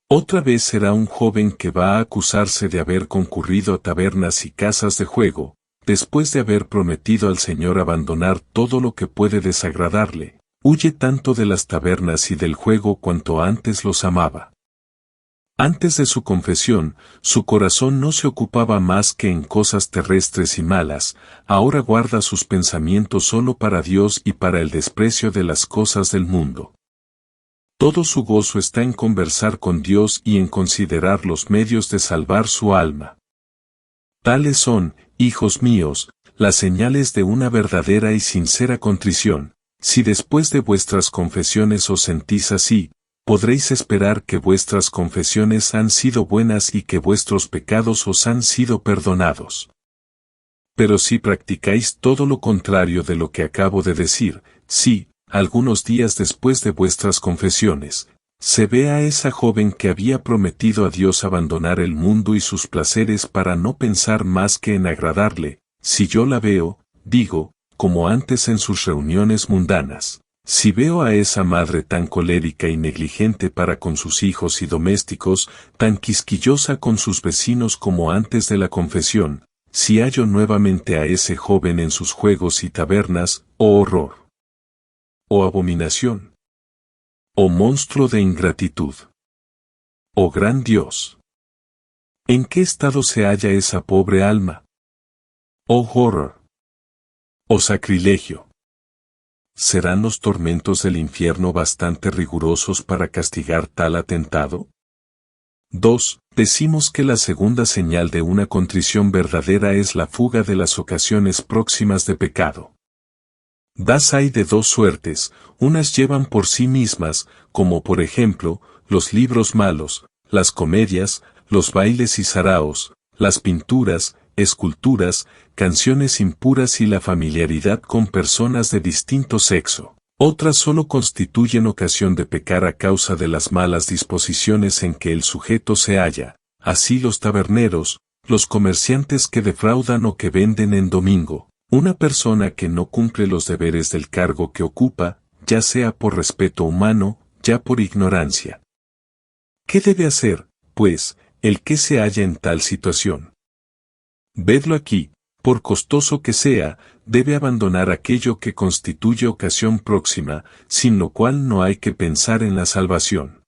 Otra vez será un joven que va a acusarse de haber concurrido a tabernas y casas de juego, después de haber prometido al Señor abandonar todo lo que puede desagradarle. Huye tanto de las tabernas y del juego cuanto antes los amaba. Antes de su confesión, su corazón no se ocupaba más que en cosas terrestres y malas, ahora guarda sus pensamientos solo para Dios y para el desprecio de las cosas del mundo. Todo su gozo está en conversar con Dios y en considerar los medios de salvar su alma. Tales son, hijos míos, las señales de una verdadera y sincera contrición. Si después de vuestras confesiones os sentís así, podréis esperar que vuestras confesiones han sido buenas y que vuestros pecados os han sido perdonados. Pero si practicáis todo lo contrario de lo que acabo de decir, si, algunos días después de vuestras confesiones, se ve a esa joven que había prometido a Dios abandonar el mundo y sus placeres para no pensar más que en agradarle, si yo la veo, digo, como antes en sus reuniones mundanas. Si veo a esa madre tan colérica y negligente para con sus hijos y domésticos, tan quisquillosa con sus vecinos como antes de la confesión, si hallo nuevamente a ese joven en sus juegos y tabernas, oh horror, oh abominación, oh monstruo de ingratitud, oh gran Dios, ¿en qué estado se halla esa pobre alma? Oh horror, oh sacrilegio. ¿Serán los tormentos del infierno bastante rigurosos para castigar tal atentado? 2. Decimos que la segunda señal de una contrición verdadera es la fuga de las ocasiones próximas de pecado. Das hay de dos suertes, unas llevan por sí mismas, como por ejemplo, los libros malos, las comedias, los bailes y saraos, las pinturas, esculturas, canciones impuras y la familiaridad con personas de distinto sexo. Otras solo constituyen ocasión de pecar a causa de las malas disposiciones en que el sujeto se halla, así los taberneros, los comerciantes que defraudan o que venden en domingo, una persona que no cumple los deberes del cargo que ocupa, ya sea por respeto humano, ya por ignorancia. ¿Qué debe hacer, pues, el que se halla en tal situación? Vedlo aquí, por costoso que sea, debe abandonar aquello que constituye ocasión próxima, sin lo cual no hay que pensar en la salvación.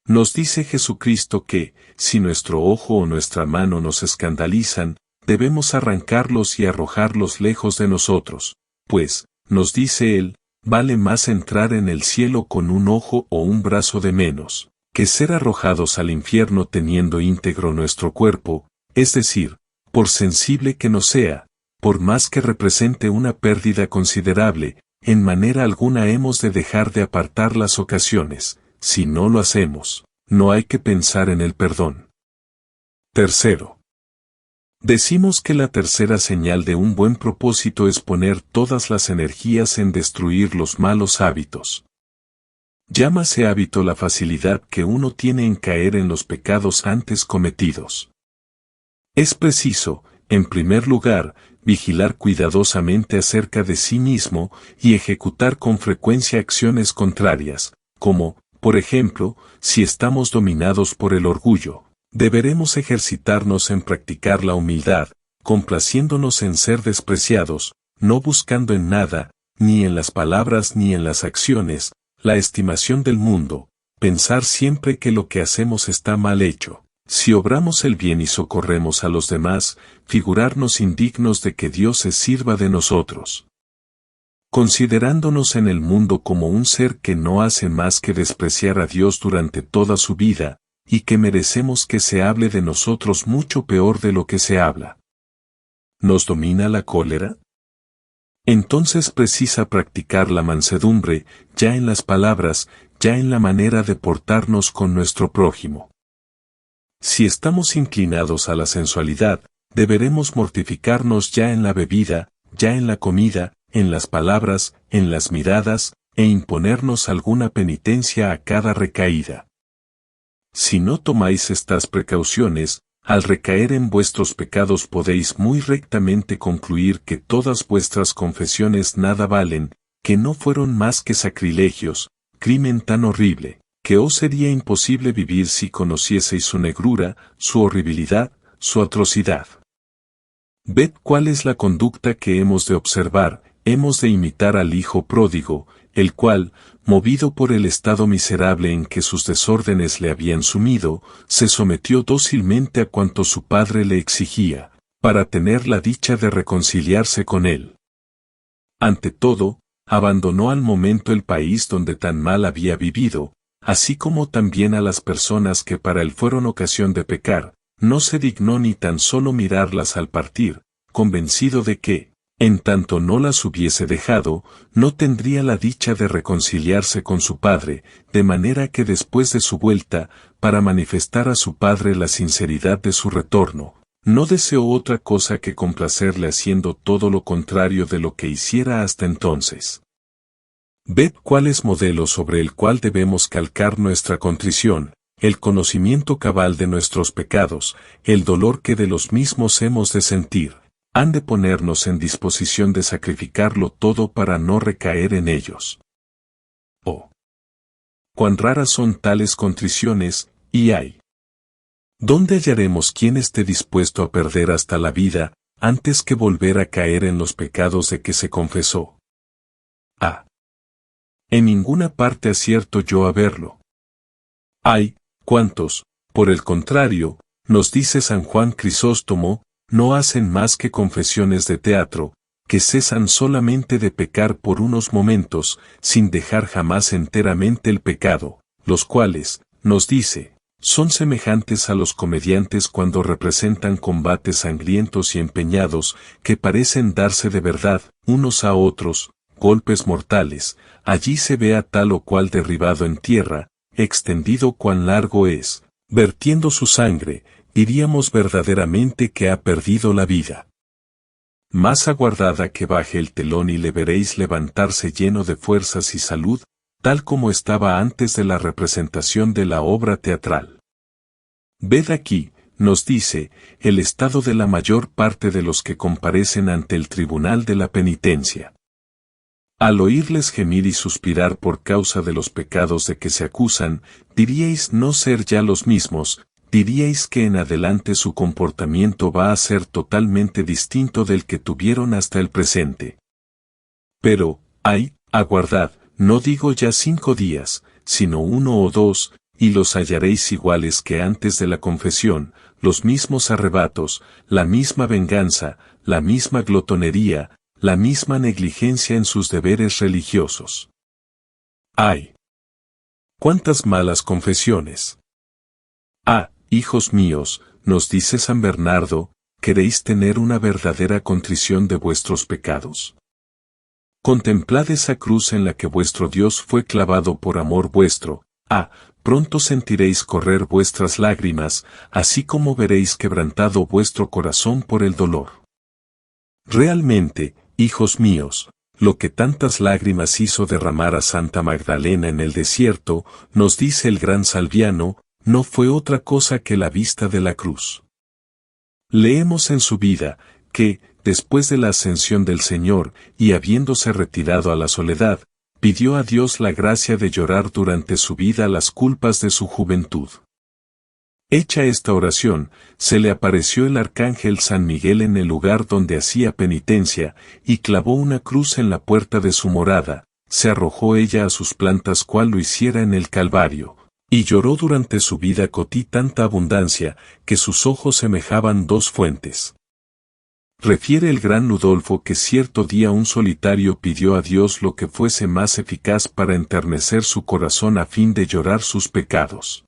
Nos dice Jesucristo que, si nuestro ojo o nuestra mano nos escandalizan, debemos arrancarlos y arrojarlos lejos de nosotros, pues, nos dice Él, vale más entrar en el cielo con un ojo o un brazo de menos, que ser arrojados al infierno teniendo íntegro nuestro cuerpo, es decir, por sensible que no sea, por más que represente una pérdida considerable, en manera alguna hemos de dejar de apartar las ocasiones. Si no lo hacemos, no hay que pensar en el perdón. Tercero. Decimos que la tercera señal de un buen propósito es poner todas las energías en destruir los malos hábitos. Llámase hábito la facilidad que uno tiene en caer en los pecados antes cometidos. Es preciso, en primer lugar, vigilar cuidadosamente acerca de sí mismo y ejecutar con frecuencia acciones contrarias, como, por ejemplo, si estamos dominados por el orgullo, deberemos ejercitarnos en practicar la humildad, complaciéndonos en ser despreciados, no buscando en nada, ni en las palabras ni en las acciones, la estimación del mundo, pensar siempre que lo que hacemos está mal hecho. Si obramos el bien y socorremos a los demás, figurarnos indignos de que Dios se sirva de nosotros. Considerándonos en el mundo como un ser que no hace más que despreciar a Dios durante toda su vida, y que merecemos que se hable de nosotros mucho peor de lo que se habla. ¿Nos domina la cólera? Entonces precisa practicar la mansedumbre, ya en las palabras, ya en la manera de portarnos con nuestro prójimo. Si estamos inclinados a la sensualidad, deberemos mortificarnos ya en la bebida, ya en la comida, en las palabras, en las miradas, e imponernos alguna penitencia a cada recaída. Si no tomáis estas precauciones, al recaer en vuestros pecados podéis muy rectamente concluir que todas vuestras confesiones nada valen, que no fueron más que sacrilegios, crimen tan horrible, que os sería imposible vivir si conocieseis su negrura, su horribilidad, su atrocidad. Ved cuál es la conducta que hemos de observar, hemos de imitar al hijo pródigo, el cual, movido por el estado miserable en que sus desórdenes le habían sumido, se sometió dócilmente a cuanto su padre le exigía, para tener la dicha de reconciliarse con él. Ante todo, abandonó al momento el país donde tan mal había vivido, así como también a las personas que para él fueron ocasión de pecar, no se dignó ni tan solo mirarlas al partir, convencido de que, en tanto no las hubiese dejado, no tendría la dicha de reconciliarse con su padre, de manera que después de su vuelta, para manifestar a su padre la sinceridad de su retorno, no deseó otra cosa que complacerle haciendo todo lo contrario de lo que hiciera hasta entonces. Ved cuál es modelo sobre el cual debemos calcar nuestra contrición, el conocimiento cabal de nuestros pecados, el dolor que de los mismos hemos de sentir. Han de ponernos en disposición de sacrificarlo todo para no recaer en ellos. Oh, cuán raras son tales contriciones, y hay. ¿Dónde hallaremos quien esté dispuesto a perder hasta la vida, antes que volver a caer en los pecados de que se confesó? Ah. En ninguna parte acierto yo a verlo. Hay, cuantos, por el contrario, nos dice San Juan Crisóstomo, no hacen más que confesiones de teatro, que cesan solamente de pecar por unos momentos, sin dejar jamás enteramente el pecado, los cuales, nos dice, son semejantes a los comediantes cuando representan combates sangrientos y empeñados, que parecen darse de verdad, unos a otros, golpes mortales, allí se ve a tal o cual derribado en tierra, extendido cuán largo es, vertiendo su sangre, diríamos verdaderamente que ha perdido la vida. Más aguardada que baje el telón y le veréis levantarse lleno de fuerzas y salud, tal como estaba antes de la representación de la obra teatral. Ved aquí, nos dice, el estado de la mayor parte de los que comparecen ante el tribunal de la penitencia. Al oírles gemir y suspirar por causa de los pecados de que se acusan, diríais no ser ya los mismos, diríais que en adelante su comportamiento va a ser totalmente distinto del que tuvieron hasta el presente. Pero, ay, aguardad, no digo ya 5 días, sino 1 o 2, y los hallaréis iguales que antes de la confesión, los mismos arrebatos, la misma venganza, la misma glotonería, la misma negligencia en sus deberes religiosos. ¡Ay! ¡Cuántas malas confesiones! Ah, hijos míos, nos dice San Bernardo, ¿queréis tener una verdadera contrición de vuestros pecados? Contemplad esa cruz en la que vuestro Dios fue clavado por amor vuestro, pronto sentiréis correr vuestras lágrimas, así como veréis quebrantado vuestro corazón por el dolor. Realmente, hijos míos, lo que tantas lágrimas hizo derramar a Santa Magdalena en el desierto, nos dice el gran Salviano, no fue otra cosa que la vista de la cruz. Leemos en su vida, que, después de la ascensión del Señor, y habiéndose retirado a la soledad, pidió a Dios la gracia de llorar durante su vida las culpas de su juventud. Hecha esta oración, se le apareció el arcángel San Miguel en el lugar donde hacía penitencia, y clavó una cruz en la puerta de su morada, se arrojó ella a sus plantas cual lo hiciera en el Calvario, y lloró durante su vida cotí tanta abundancia, que sus ojos semejaban dos fuentes. Refiere el gran Ludolfo que cierto día un solitario pidió a Dios lo que fuese más eficaz para enternecer su corazón a fin de llorar sus pecados.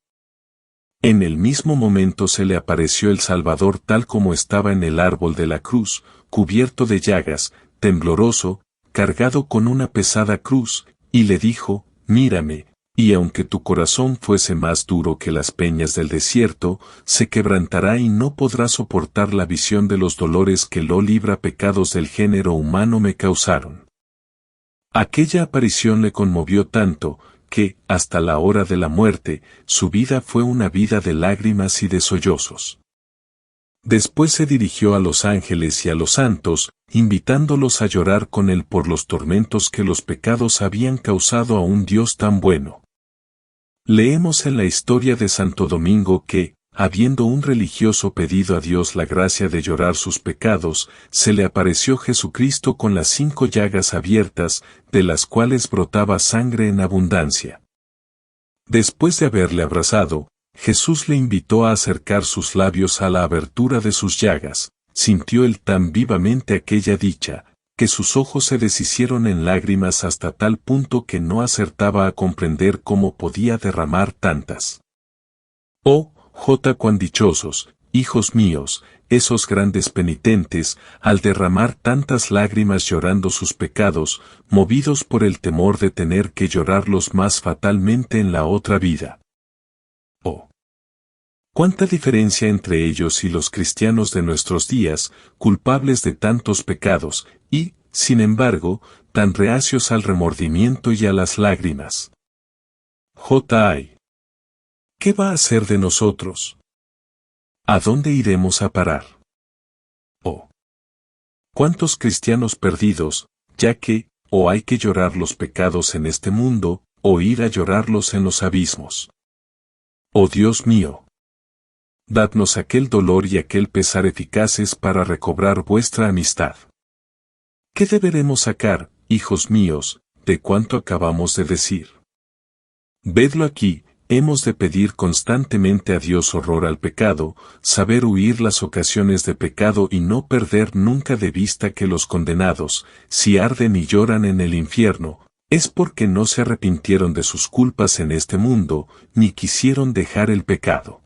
En el mismo momento se le apareció el Salvador tal como estaba en el árbol de la cruz, cubierto de llagas, tembloroso, cargado con una pesada cruz, y le dijo, mírame, y aunque tu corazón fuese más duro que las peñas del desierto, se quebrantará y no podrá soportar la visión de los dolores que lo libra pecados del género humano me causaron. Aquella aparición le conmovió tanto, que, hasta la hora de la muerte, su vida fue una vida de lágrimas y de sollozos. Después se dirigió a los ángeles y a los santos, invitándolos a llorar con él por los tormentos que los pecados habían causado a un Dios tan bueno. Leemos en la historia de Santo Domingo que, habiendo un religioso pedido a Dios la gracia de llorar sus pecados, se le apareció Jesucristo con las 5 llagas abiertas, de las cuales brotaba sangre en abundancia. Después de haberle abrazado, Jesús le invitó a acercar sus labios a la abertura de sus llagas, sintió él tan vivamente aquella dicha, que sus ojos se deshicieron en lágrimas hasta tal punto que no acertaba a comprender cómo podía derramar tantas. Oh, cuán dichosos, hijos míos, esos grandes penitentes, al derramar tantas lágrimas llorando sus pecados, movidos por el temor de tener que llorarlos más fatalmente en la otra vida. Oh, cuánta diferencia entre ellos y los cristianos de nuestros días, culpables de tantos pecados, y, sin embargo, tan reacios al remordimiento y a las lágrimas. ¿Qué va a hacer de nosotros? ¿A dónde iremos a parar? Oh, cuántos cristianos perdidos, ya que, o hay que llorar los pecados en este mundo, o ir a llorarlos en los abismos. Oh Dios mío, dadnos aquel dolor y aquel pesar eficaces para recobrar vuestra amistad. ¿Qué deberemos sacar, hijos míos, de cuanto acabamos de decir? Vedlo aquí. Hemos de pedir constantemente a Dios horror al pecado, saber huir las ocasiones de pecado y no perder nunca de vista que los condenados, si arden y lloran en el infierno, es porque no se arrepintieron de sus culpas en este mundo, ni quisieron dejar el pecado.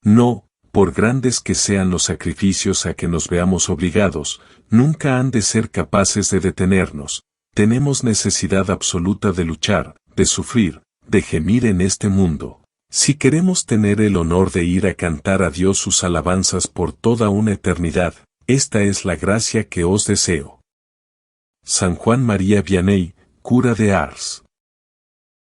No, por grandes que sean los sacrificios a que nos veamos obligados, nunca han de ser capaces de detenernos, tenemos necesidad absoluta de luchar, de sufrir, de gemir en este mundo, si queremos tener el honor de ir a cantar a Dios sus alabanzas por toda una eternidad, esta es la gracia que os deseo. San Juan María Vianney, cura de Ars.